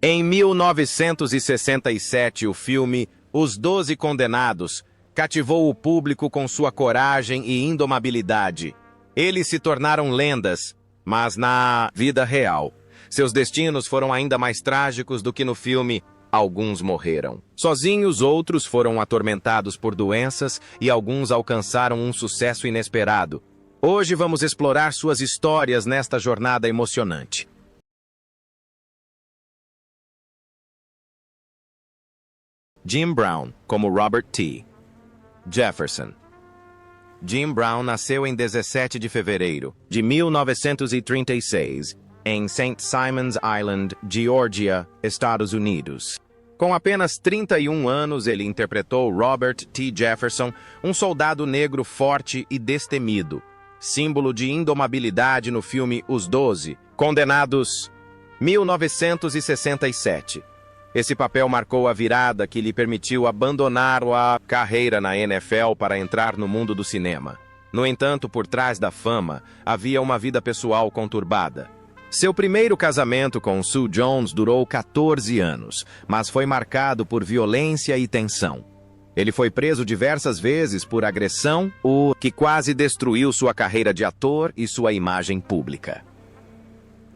Em 1967, o filme Os 12 Condenados cativou o público com sua coragem e indomabilidade. Eles se tornaram lendas, mas na vida real, seus destinos foram ainda mais trágicos do que no filme. Alguns morreram sozinhos, outros foram atormentados por doenças e alguns alcançaram um sucesso inesperado. Hoje vamos explorar suas histórias nesta jornada emocionante. Jim Brown, como Robert T. Jefferson. Jim Brown nasceu em 17 de fevereiro de 1936, em St. Simons Island, Geórgia, Estados Unidos. Com apenas 31 anos, ele interpretou Robert T. Jefferson, um soldado negro forte e destemido, símbolo de indomabilidade no filme Os 12 Condenados, 1967. Esse papel marcou a virada que lhe permitiu abandonar a carreira na NFL para entrar no mundo do cinema. No entanto, por trás da fama, havia uma vida pessoal conturbada. Seu primeiro casamento com Sue Jones durou 14 anos, mas foi marcado por violência e tensão. Ele foi preso diversas vezes por agressão, o que quase destruiu sua carreira de ator e sua imagem pública.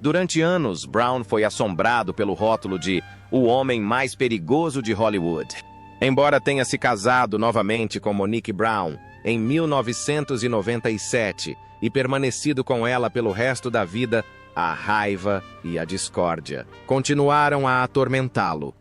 Durante anos, Brown foi assombrado pelo rótulo de o homem mais perigoso de Hollywood. Embora tenha se casado novamente com Monique Brown em 1997 e permanecido com ela pelo resto da vida, a raiva e a discórdia continuaram a atormentá-lo.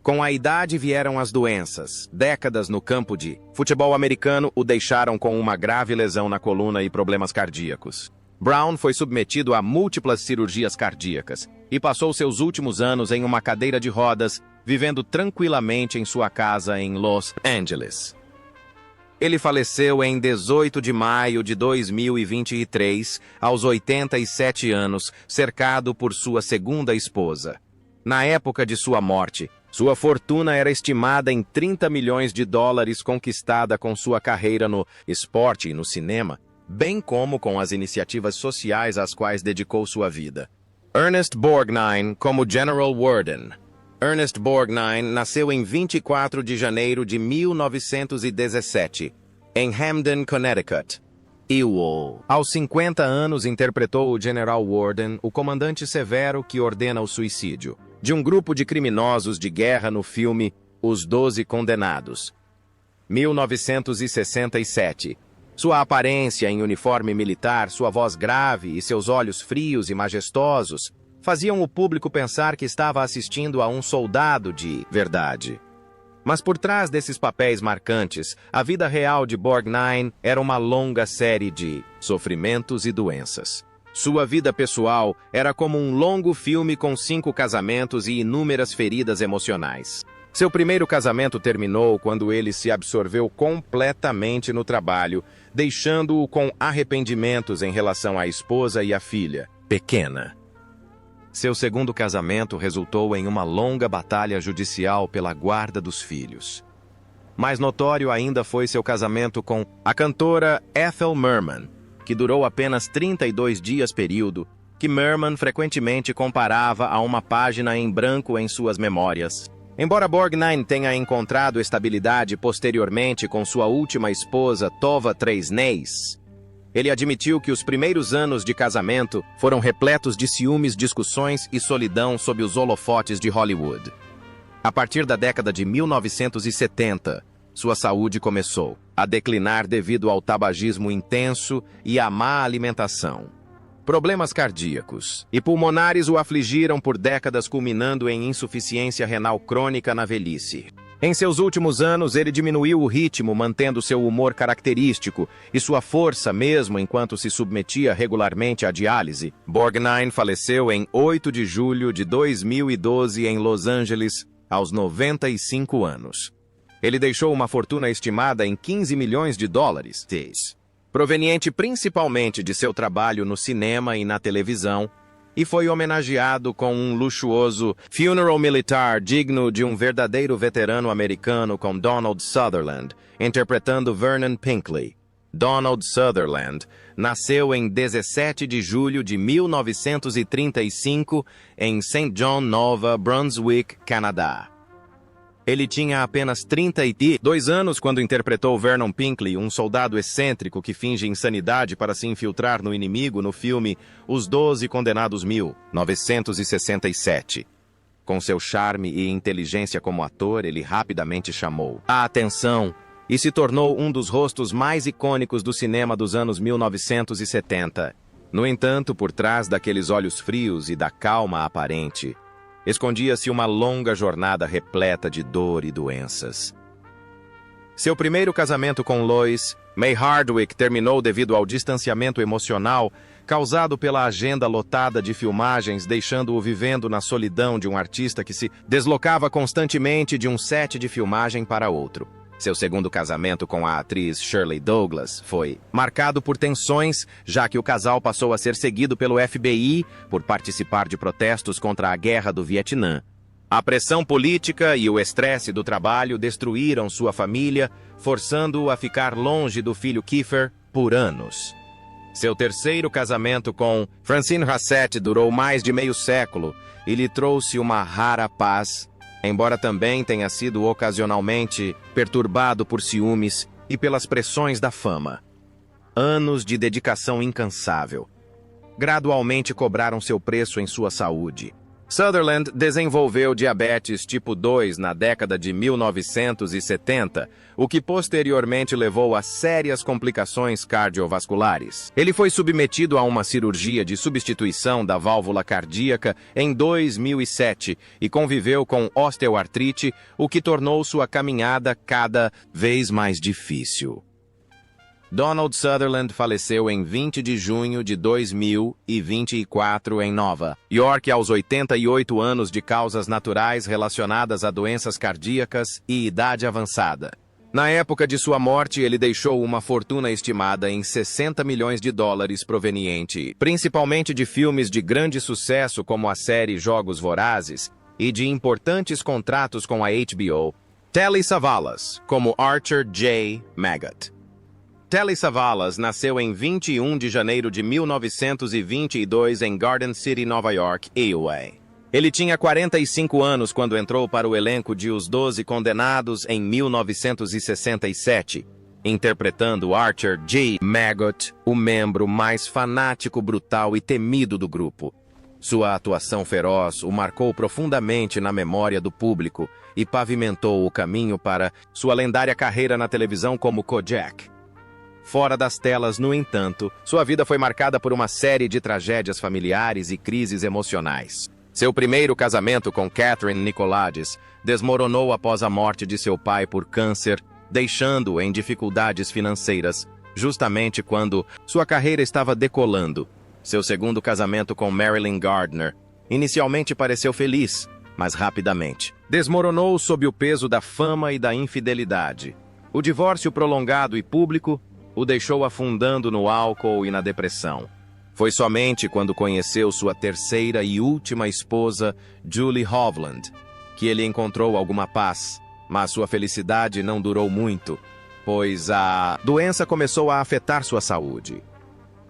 Com a idade vieram as doenças. Décadas no campo de futebol americano o deixaram com uma grave lesão na coluna e problemas cardíacos. Brown foi submetido a múltiplas cirurgias cardíacas e passou seus últimos anos em uma cadeira de rodas, vivendo tranquilamente em sua casa em Los Angeles. Ele faleceu em 18 de maio de 2023, aos 87 anos, cercado por sua segunda esposa. Na época de sua morte, sua fortuna era estimada em 30 milhões de dólares, conquistada com sua carreira no esporte e no cinema, bem como com as iniciativas sociais às quais dedicou sua vida. Ernest Borgnine como General Worden. Ernest Borgnine nasceu em 24 de janeiro de 1917, em Hamden, Connecticut. Aos 50 anos interpretou o General Worden, o comandante severo que ordena o suicídio de um grupo de criminosos de guerra no filme Os 12 Condenados, 1967. Sua aparência em uniforme militar, sua voz grave e seus olhos frios e majestosos faziam o público pensar que estava assistindo a um soldado de verdade. Mas por trás desses papéis marcantes, a vida real de Borgnine era uma longa série de sofrimentos e doenças. Sua vida pessoal era como um longo filme com 5 casamentos e inúmeras feridas emocionais. Seu primeiro casamento terminou quando ele se absorveu completamente no trabalho, deixando-o com arrependimentos em relação à esposa e à filha, pequena. Seu segundo casamento resultou em uma longa batalha judicial pela guarda dos filhos. Mais notório ainda foi seu casamento com a cantora Ethel Merman, que durou apenas 32 dias, período que Merman frequentemente comparava a uma página em branco em suas memórias. Embora Borgnine tenha encontrado estabilidade posteriormente com sua última esposa, Tova Tresnais, ele admitiu que os primeiros anos de casamento foram repletos de ciúmes, discussões e solidão sob os holofotes de Hollywood. A partir da década de 1970, sua saúde começou a declinar devido ao tabagismo intenso e à má alimentação. Problemas cardíacos e pulmonares o afligiram por décadas, culminando em insuficiência renal crônica na velhice. Em seus últimos anos, ele diminuiu o ritmo, mantendo seu humor característico e sua força mesmo enquanto se submetia regularmente à diálise. Borgnine faleceu em 8 de julho de 2012 em Los Angeles, aos 95 anos. Ele deixou uma fortuna estimada em 15 milhões de dólares, proveniente principalmente de seu trabalho no cinema e na televisão, e foi homenageado com um luxuoso funeral militar digno de um verdadeiro veterano americano, com Donald Sutherland interpretando Vernon Pinkley. Donald Sutherland, nasceu em 17 de julho de 1935 em St. John, Nova Brunswick, Canadá. Ele tinha apenas 32 anos quando interpretou Vernon Pinkley, um soldado excêntrico que finge insanidade para se infiltrar no inimigo no filme Os 12 Condenados 1967. Com seu charme e inteligência como ator, ele rapidamente chamou a atenção e se tornou um dos rostos mais icônicos do cinema dos anos 1970. No entanto, por trás daqueles olhos frios e da calma aparente, escondia-se uma longa jornada repleta de dor e doenças. Seu primeiro casamento com Lois May Hardwick terminou devido ao distanciamento emocional causado pela agenda lotada de filmagens, deixando-o vivendo na solidão de um artista que se deslocava constantemente de um set de filmagem para outro. Seu segundo casamento com a atriz Shirley Douglas foi marcado por tensões, já que o casal passou a ser seguido pelo FBI por participar de protestos contra a Guerra do Vietnã. A pressão política e o estresse do trabalho destruíram sua família, forçando-o a ficar longe do filho Kiefer por anos. Seu terceiro casamento com Francine Hassett durou mais de meio século e lhe trouxe uma rara paz, embora também tenha sido ocasionalmente perturbado por ciúmes e pelas pressões da fama. Anos de dedicação incansável gradualmente cobraram seu preço em sua saúde. Sutherland desenvolveu diabetes tipo 2 na década de 1970, o que posteriormente levou a sérias complicações cardiovasculares. Ele foi submetido a uma cirurgia de substituição da válvula cardíaca em 2007 e conviveu com osteoartrite, o que tornou sua caminhada cada vez mais difícil. Donald Sutherland faleceu em 20 de junho de 2024 em Nova York aos 88 anos de causas naturais relacionadas a doenças cardíacas e idade avançada. Na época de sua morte, ele deixou uma fortuna estimada em $60 milhões proveniente principalmente de filmes de grande sucesso como a série Jogos Vorazes e de importantes contratos com a HBO. Telly Savalas, como Archer J. Maggot. Telly Savalas nasceu em 21 de janeiro de 1922 em Garden City, Nova York, Iowa. Ele tinha 45 anos quando entrou para o elenco de Os 12 Condenados em 1967, interpretando Archer J. Maggot, o membro mais fanático, brutal e temido do grupo. Sua atuação feroz o marcou profundamente na memória do público e pavimentou o caminho para sua lendária carreira na televisão como Kojak. Fora das telas, no entanto, sua vida foi marcada por uma série de tragédias familiares e crises emocionais. Seu primeiro casamento com Catherine Nicolades desmoronou após a morte de seu pai por câncer, deixando-o em dificuldades financeiras, justamente quando sua carreira estava decolando. Seu segundo casamento com Marilyn Gardner inicialmente pareceu feliz, mas rapidamente desmoronou sob o peso da fama e da infidelidade. O divórcio prolongado e público o deixou afundando no álcool e na depressão. Foi somente quando conheceu sua terceira e última esposa, Julie Hovland, que ele encontrou alguma paz, mas sua felicidade não durou muito, pois a doença começou a afetar sua saúde.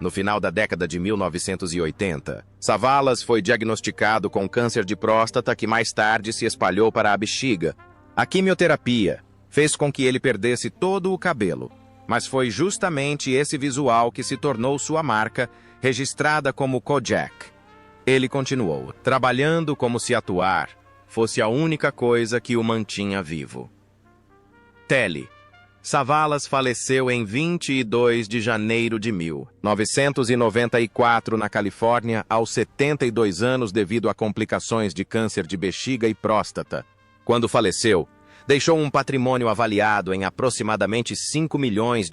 No final da década de 1980, Savalas foi diagnosticado com câncer de próstata que mais tarde se espalhou para a bexiga. A quimioterapia fez com que ele perdesse todo o cabelo, mas foi justamente esse visual que se tornou sua marca, registrada como Kojak. Ele continuou trabalhando como se atuar fosse a única coisa que o mantinha vivo. Telly Savalas faleceu em 22 de janeiro de 1994 na Califórnia aos 72 anos devido a complicações de câncer de bexiga e próstata. Quando faleceu, deixou um patrimônio avaliado em aproximadamente $5 milhões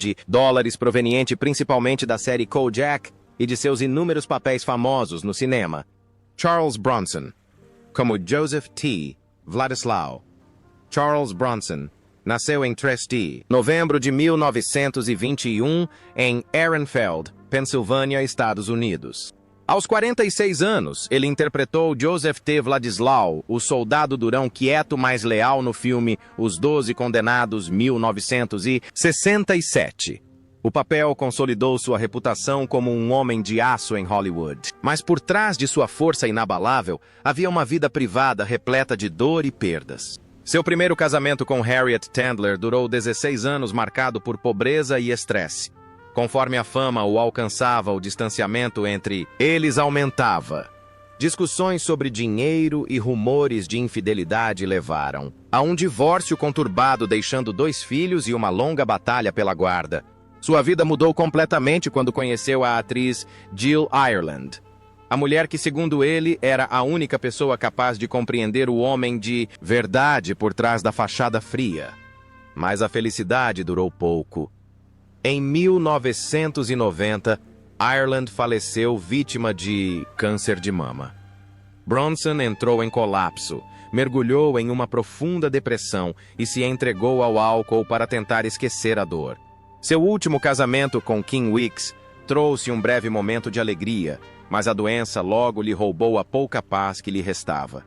proveniente principalmente da série Kojak e de seus inúmeros papéis famosos no cinema. Charles Bronson, como Joseph T. Władysław. Charles Bronson nasceu em Trestee, novembro de 1921, em Ehrenfeld, Pensilvânia, Estados Unidos. Aos 46 anos, ele interpretou Joseph T. Władysław, o soldado durão quieto mais leal no filme Os 12 Condenados, 1967. O papel consolidou sua reputação como um homem de aço em Hollywood. Mas por trás de sua força inabalável, havia uma vida privada repleta de dor e perdas. Seu primeiro casamento com Harriet Tendler durou 16 anos, marcado por pobreza e estresse. Conforme a fama o alcançava, o distanciamento entre eles aumentava. Discussões sobre dinheiro e rumores de infidelidade levaram a um divórcio conturbado, deixando 2 filhos e uma longa batalha pela guarda. Sua vida mudou completamente quando conheceu a atriz Jill Ireland, a mulher que, segundo ele, era a única pessoa capaz de compreender o homem de verdade por trás da fachada fria. Mas a felicidade durou pouco. Em 1990, Ireland faleceu vítima de câncer de mama. Bronson entrou em colapso, mergulhou em uma profunda depressão e se entregou ao álcool para tentar esquecer a dor. Seu último casamento com Kim Weeks trouxe um breve momento de alegria, mas a doença logo lhe roubou a pouca paz que lhe restava.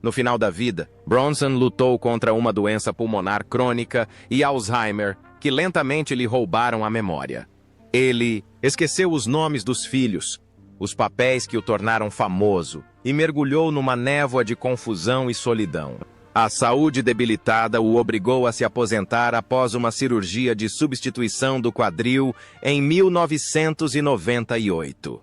No final da vida, Bronson lutou contra uma doença pulmonar crônica e Alzheimer, que lentamente lhe roubaram a memória. Ele esqueceu os nomes dos filhos, os papéis que o tornaram famoso, e mergulhou numa névoa de confusão e solidão. A saúde debilitada o obrigou a se aposentar após uma cirurgia de substituição do quadril em 1998.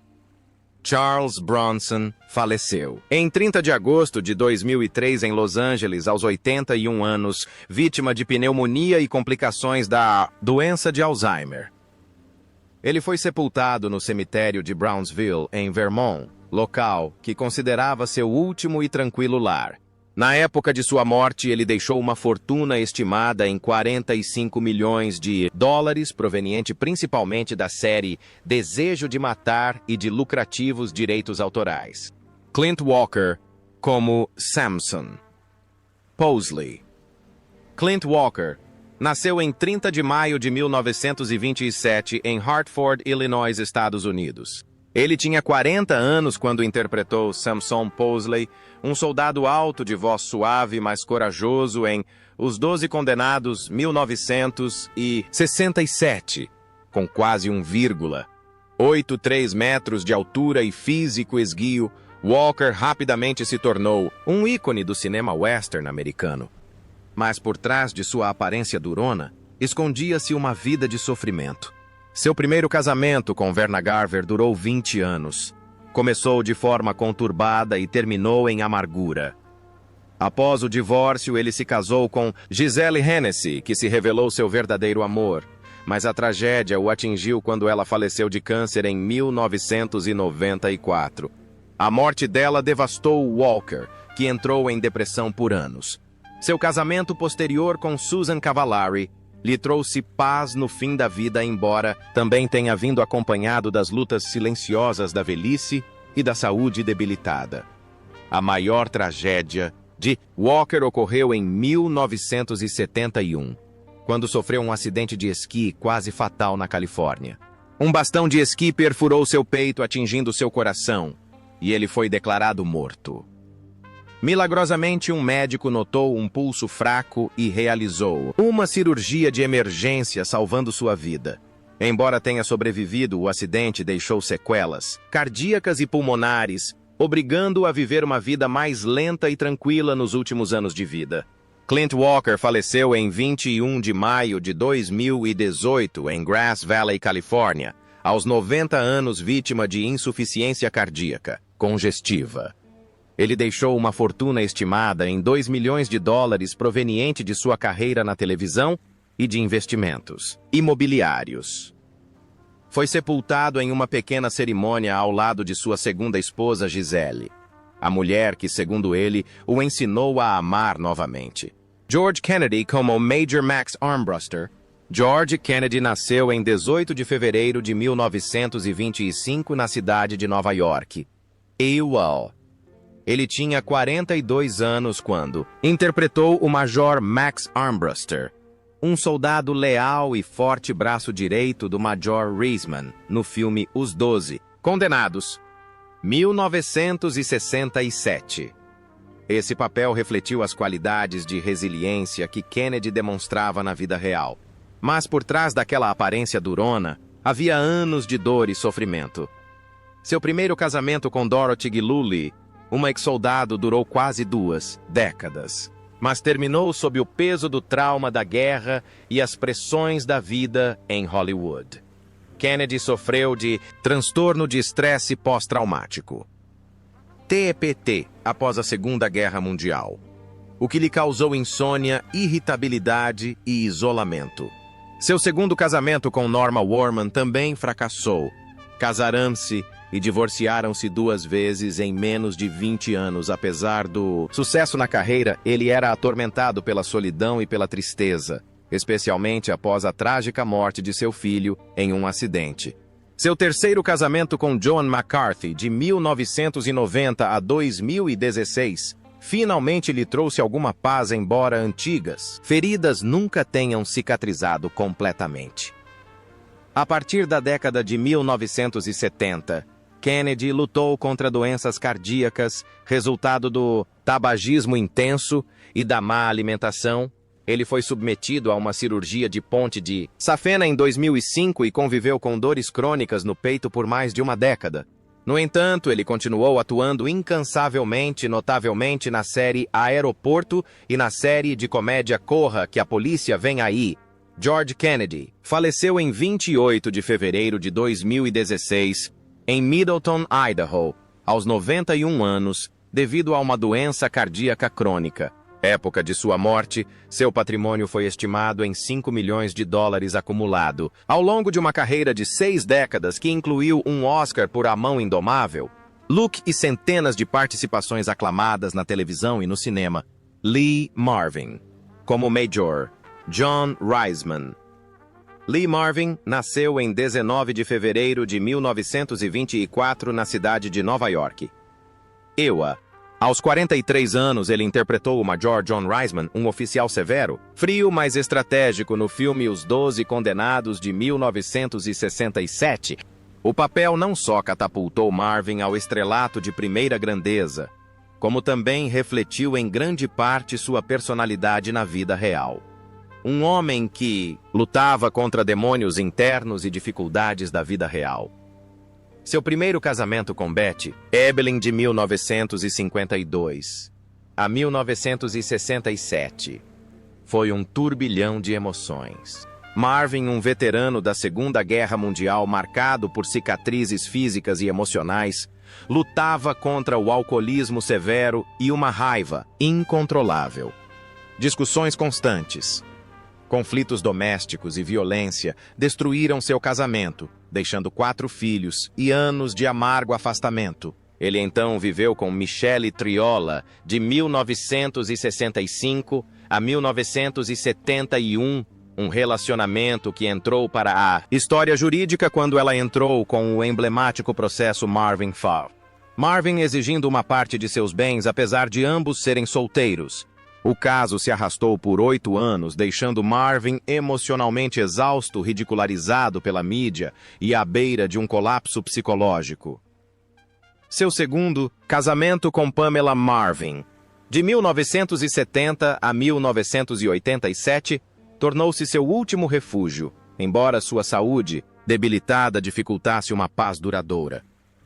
Charles Bronson faleceu em 30 de agosto de 2003 em Los Angeles, aos 81 anos, vítima de pneumonia e complicações da doença de Alzheimer. Ele foi sepultado no cemitério de Brownsville, em Vermont, local que considerava seu último e tranquilo lar. Na época de sua morte, ele deixou uma fortuna estimada em 45 milhões de dólares, proveniente principalmente da série Desejo de Matar e de lucrativos direitos autorais. Clint Walker como Samson. Posley. Clint Walker nasceu em 30 de maio de 1927 em Hartford, Illinois, Estados Unidos. Ele tinha 40 anos quando interpretou Samson Posley, um soldado alto de voz suave, mas corajoso em Os 12 Condenados, 1967, com quase 1,83 metros de altura e físico esguio. Walker rapidamente se tornou um ícone do cinema western americano. Mas por trás de sua aparência durona, escondia-se uma vida de sofrimento. Seu primeiro casamento com Verna Garver durou 20 anos. Começou de forma conturbada e terminou em amargura. Após o divórcio, ele se casou com Gisele Hennessy, que se revelou seu verdadeiro amor. Mas a tragédia o atingiu quando ela faleceu de câncer em 1994. A morte dela devastou Walker, que entrou em depressão por anos. Seu casamento posterior com Susan Cavallari lhe trouxe paz no fim da vida, embora também tenha vindo acompanhado das lutas silenciosas da velhice e da saúde debilitada. A maior tragédia de Walker ocorreu em 1971, quando sofreu um acidente de esqui quase fatal na Califórnia. Um bastão de esqui perfurou seu peito, atingindo seu coração, e ele foi declarado morto. Milagrosamente, um médico notou um pulso fraco e realizou uma cirurgia de emergência, salvando sua vida. Embora tenha sobrevivido, o acidente deixou sequelas cardíacas e pulmonares, obrigando-o a viver uma vida mais lenta e tranquila nos últimos anos de vida. Clint Walker faleceu em 21 de maio de 2018 em Grass Valley, Califórnia, aos 90 anos, vítima de insuficiência cardíaca congestiva. Ele deixou uma fortuna estimada em 2 milhões de dólares proveniente de sua carreira na televisão e de investimentos imobiliários. Foi sepultado em uma pequena cerimônia ao lado de sua segunda esposa, Gisele, a mulher que, segundo ele, o ensinou a amar novamente. George Kennedy como Major Max Armbruster. George Kennedy nasceu em 18 de fevereiro de 1925 na cidade de Nova York. Ele tinha 42 anos quando interpretou o Major Max Armbruster, um soldado leal e forte braço direito do Major Reisman, no filme Os 12 Condenados, 1967. Esse papel refletiu as qualidades de resiliência que Kennedy demonstrava na vida real. Mas por trás daquela aparência durona, havia anos de dor e sofrimento. Seu primeiro casamento com Dorothy Gillooly, uma ex-soldado, durou quase 2 décadas, mas terminou sob o peso do trauma da guerra e as pressões da vida em Hollywood. Kennedy sofreu de transtorno de estresse pós-traumático, TEPT, após a Segunda Guerra Mundial, o que lhe causou insônia, irritabilidade e isolamento. Seu segundo casamento com Norma Warman também fracassou. Casaram-se e divorciaram-se 2 vezes em menos de 20 anos. Apesar do sucesso na carreira, ele era atormentado pela solidão e pela tristeza, especialmente após a trágica morte de seu filho em um acidente. Seu terceiro casamento com Joan McCarthy, de 1990 a 2016, finalmente lhe trouxe alguma paz, embora antigas feridas nunca tenham cicatrizado completamente. A partir da década de 1970, Kennedy lutou contra doenças cardíacas, resultado do tabagismo intenso e da má alimentação. Ele foi submetido a uma cirurgia de ponte de safena em 2005 e conviveu com dores crônicas no peito por mais de uma década. No entanto, ele continuou atuando incansavelmente, notavelmente na série Aeroporto e na série de comédia Corra, que a polícia vem aí. George Kennedy faleceu em 28 de fevereiro de 2016, em Middleton, Idaho, aos 91 anos, devido a uma doença cardíaca crônica. Época de sua morte, seu patrimônio foi estimado em $5 milhões acumulado, ao longo de uma carreira de 6 décadas que incluiu um Oscar por A Mão Indomável, Luke e centenas de participações aclamadas na televisão e no cinema. Lee Marvin, como Major John Reisman. Lee Marvin nasceu em 19 de fevereiro de 1924 na cidade de Nova York. Iowa. Aos 43 anos, ele interpretou o Major John Reisman, um oficial severo, frio, mas estratégico no filme Os 12 Condenados de 1967. O papel não só catapultou Marvin ao estrelato de primeira grandeza, como também refletiu em grande parte sua personalidade na vida real. Um homem que lutava contra demônios internos e dificuldades da vida real. Seu primeiro casamento com Betty Evelyn, de 1952 a 1967, foi um turbilhão de emoções. Marvin, um veterano da Segunda Guerra Mundial marcado por cicatrizes físicas e emocionais, lutava contra o alcoolismo severo e uma raiva incontrolável. Discussões constantes, conflitos domésticos e violência destruíram seu casamento, deixando 4 filhos e anos de amargo afastamento. Ele então viveu com Michelle Triola, de 1965 a 1971, um relacionamento que entrou para a história jurídica quando ela entrou com o emblemático processo Marvin Farr. Marvin exigindo uma parte de seus bens, apesar de ambos serem solteiros. O caso se arrastou por 8 anos, deixando Marvin emocionalmente exausto, ridicularizado pela mídia e à beira de um colapso psicológico. Seu segundo casamento com Pamela Marvin, de 1970 a 1987, tornou-se seu último refúgio, embora sua saúde debilitada dificultasse uma paz duradoura.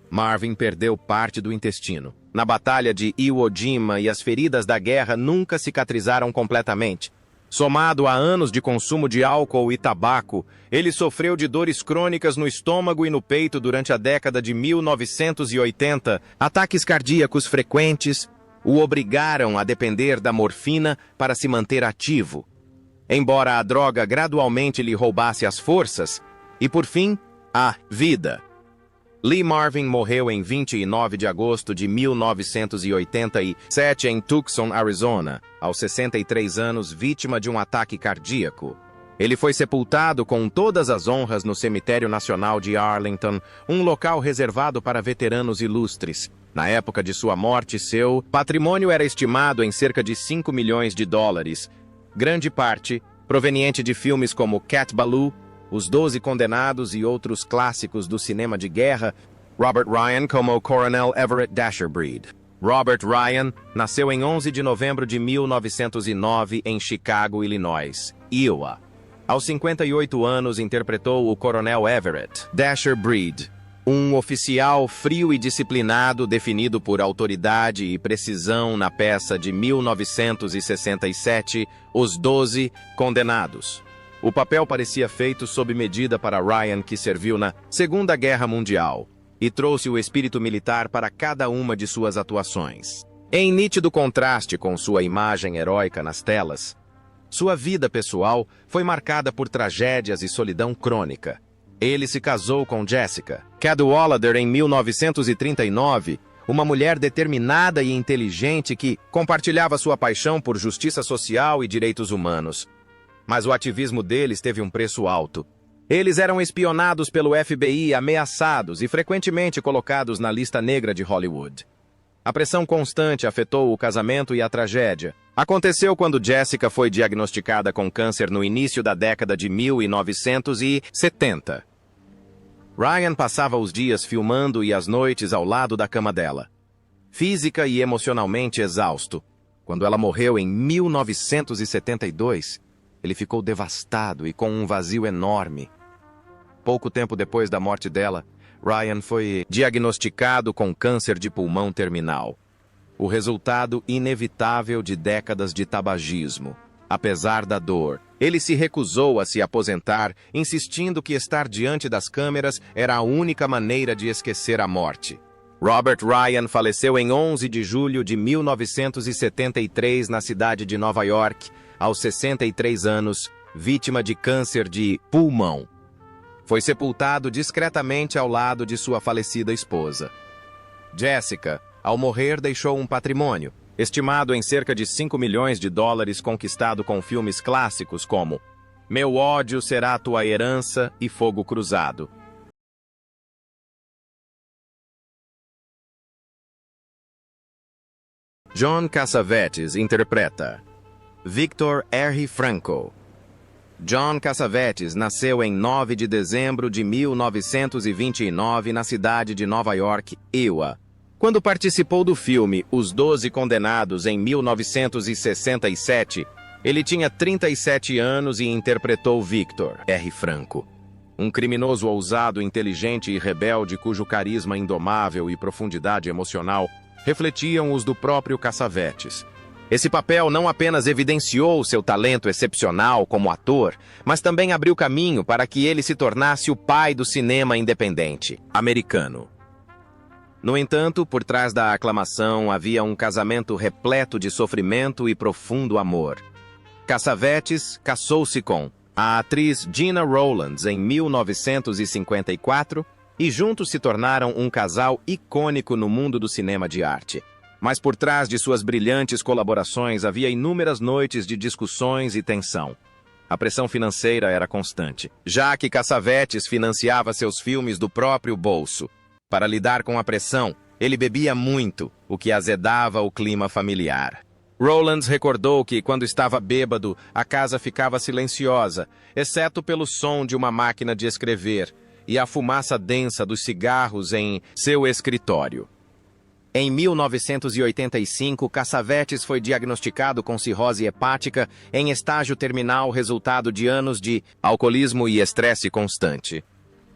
Marvin perdeu parte do intestino na Batalha de Iwo Jima e as feridas da guerra nunca cicatrizaram completamente. Somado a anos de consumo de álcool e tabaco, ele sofreu de dores crônicas no estômago e no peito durante a década de 1980. Ataques cardíacos frequentes o obrigaram a depender da morfina para se manter ativo, embora a droga gradualmente lhe roubasse as forças e, por fim, a vida. Lee Marvin morreu em 29 de agosto de 1987 em Tucson, Arizona, aos 63 anos, vítima de um ataque cardíaco. Ele foi sepultado com todas as honras no Cemitério Nacional de Arlington, um local reservado para veteranos ilustres. Na época de sua morte, seu patrimônio era estimado em cerca de $5 milhões, grande parte proveniente de filmes como Cat Ballou, Os 12 Condenados e outros clássicos do cinema de guerra. Robert Ryan como Coronel Everett Dasherbreed. Robert Ryan nasceu em 11 de novembro de 1909 em Chicago, Illinois, Iowa. Aos 58 anos, interpretou o Coronel Everett Dasher Breed, um oficial frio e disciplinado definido por autoridade e precisão na peça de 1967, Os 12 Condenados. O papel parecia feito sob medida para Ryan, que serviu na Segunda Guerra Mundial, e trouxe o espírito militar para cada uma de suas atuações. Em nítido contraste com sua imagem heróica nas telas, sua vida pessoal foi marcada por tragédias e solidão crônica. Ele se casou com Jessica Cadwallader em 1939, uma mulher determinada e inteligente que compartilhava sua paixão por justiça social e direitos humanos. Mas o ativismo deles teve um preço alto. Eles eram espionados pelo FBI, ameaçados e frequentemente colocados na lista negra de Hollywood. A pressão constante afetou o casamento e a tragédia. Aconteceu quando Jessica foi diagnosticada com câncer no início da década de 1970. Ryan passava os dias filmando e as noites ao lado da cama dela, física e emocionalmente exausto. Quando ela morreu em 1972, ele ficou devastado e com um vazio enorme. Pouco tempo depois da morte dela, Ryan foi diagnosticado com câncer de pulmão terminal, o resultado inevitável de décadas de tabagismo. Apesar da dor, ele se recusou a se aposentar, insistindo que estar diante das câmeras era a única maneira de esquecer a morte. Robert Ryan faleceu em 11 de julho de 1973 na cidade de Nova York, aos 63 anos, vítima de câncer de pulmão. Foi sepultado discretamente ao lado de sua falecida esposa. Jessica, ao morrer, deixou um patrimônio, estimado em cerca de 5 milhões de dólares, conquistado com filmes clássicos como Meu ódio será tua herança e Fogo Cruzado. John Cassavetes interpreta Victor R. Franco. John Cassavetes nasceu em 9 de dezembro de 1929 na cidade de Nova York, Iowa. Quando participou do filme Os 12 Condenados em 1967, ele tinha 37 anos e interpretou Victor R. Franco, um criminoso ousado, inteligente e rebelde cujo carisma indomável e profundidade emocional refletiam os do próprio Cassavetes. Esse papel não apenas evidenciou seu talento excepcional como ator, mas também abriu caminho para que ele se tornasse o pai do cinema independente americano. No entanto, por trás da aclamação havia um casamento repleto de sofrimento e profundo amor. Cassavetes casou-se com a atriz Gena Rowlands em 1954 e juntos se tornaram um casal icônico no mundo do cinema de arte. Mas por trás de suas brilhantes colaborações havia inúmeras noites de discussões e tensão. A pressão financeira era constante, já que Cassavetes financiava seus filmes do próprio bolso. Para lidar com a pressão, ele bebia muito, o que azedava o clima familiar. Rowlands recordou que, quando estava bêbado, a casa ficava silenciosa, exceto pelo som de uma máquina de escrever e a fumaça densa dos cigarros em seu escritório. Em 1985, Cassavetes foi diagnosticado com cirrose hepática em estágio terminal, resultado de anos de alcoolismo e estresse constante.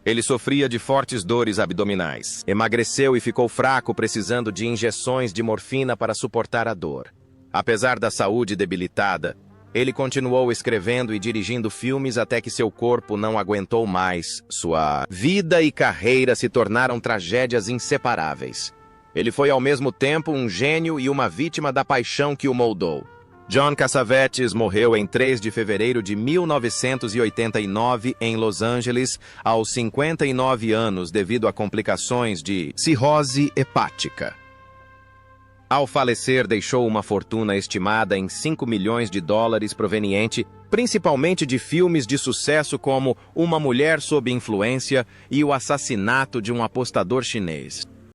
Ele sofria de fortes dores abdominais, emagreceu e ficou fraco, precisando de injeções de morfina para suportar a dor. Apesar da saúde debilitada, ele continuou escrevendo e dirigindo filmes até que seu corpo não aguentou mais. Sua vida e carreira se tornaram tragédias inseparáveis. Ele foi ao mesmo tempo um gênio e uma vítima da paixão que o moldou. John Cassavetes morreu em 3 de fevereiro de 1989 em Los Angeles, aos 59 anos, devido a complicações de cirrose hepática. Ao falecer, deixou uma fortuna estimada em 5 milhões de dólares, proveniente principalmente de filmes de sucesso como Uma Mulher sob Influência e O Assassinato de um Apostador Chinês.